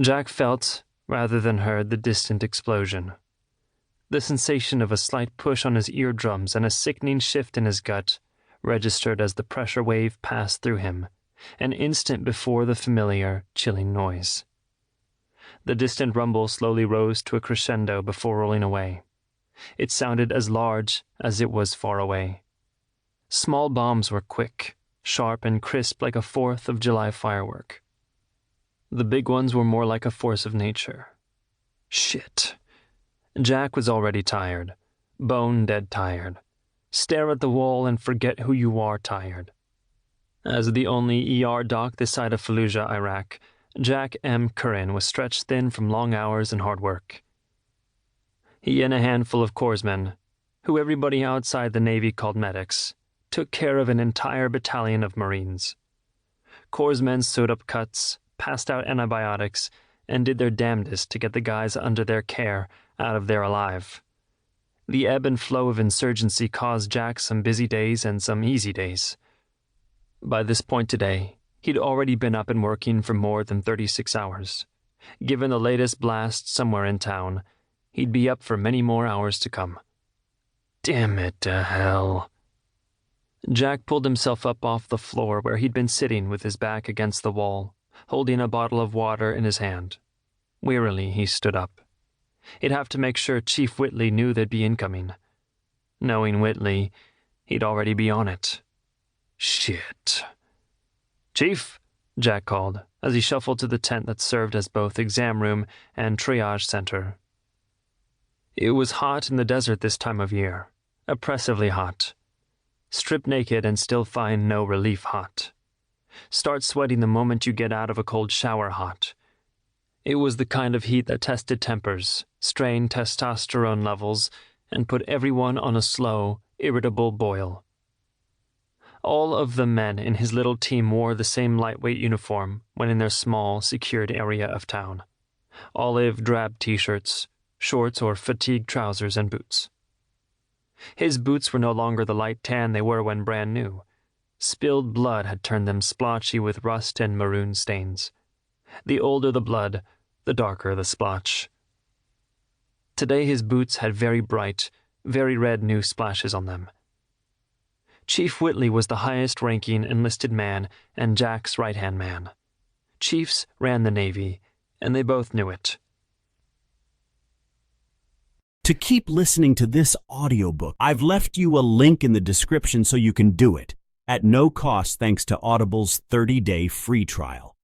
Jack felt, rather than heard, the distant explosion. The sensation of a slight push on his eardrums and a sickening shift in his gut registered as the pressure wave passed through him, an instant before the familiar, chilling noise. The distant rumble slowly rose to a crescendo before rolling away. It sounded as large as it was far away. Small bombs were quick, sharp and crisp like a 4th of July firework. The big ones were more like a force of nature. Shit. Jack was already tired, bone-dead tired. Stare at the wall and forget who you are tired. As the only ER doc this side of Fallujah, Iraq, Jack M. Curran was stretched thin from long hours and hard work. He and a handful of corpsmen, who everybody outside the Navy called medics, took care of an entire battalion of Marines. Corpsmen sewed up cuts, passed out antibiotics, and did their damnedest to get the guys under their care out of there alive. The ebb and flow of insurgency caused Jack some busy days and some easy days. By this point today, he'd already been up and working for more than 36 hours. Given the latest blast somewhere in town, he'd be up for many more hours to come. Damn it to hell. Jack pulled himself up off the floor where he'd been sitting with his back against the wall, holding a bottle of water in his hand. Wearily, he stood up. He'd have to make sure Chief Whitley knew they'd be incoming. Knowing Whitley, he'd already be on it. Shit. Chief, Jack called, as he shuffled to the tent that served as both exam room and triage center. It was hot in the desert this time of year, oppressively hot. Strip naked and still find no relief hot. Start sweating the moment you get out of a cold shower hot. It was the kind of heat that tested tempers, strained testosterone levels, and put everyone on a slow, irritable boil. All of the men in his little team wore the same lightweight uniform when in their small, secured area of town. Olive drab t-shirts, shorts or fatigue trousers, and boots. His boots were no longer the light tan they were when brand new. Spilled blood had turned them splotchy with rust and maroon stains. The older the blood, the darker the splotch. Today his boots had very bright, very red new splashes on them. Chief Whitley was the highest-ranking enlisted man and Jack's right-hand man. Chiefs ran the Navy, and they both knew it. To keep listening to this audiobook, I've left you a link in the description so you can do it, at no cost thanks to Audible's 30-day free trial.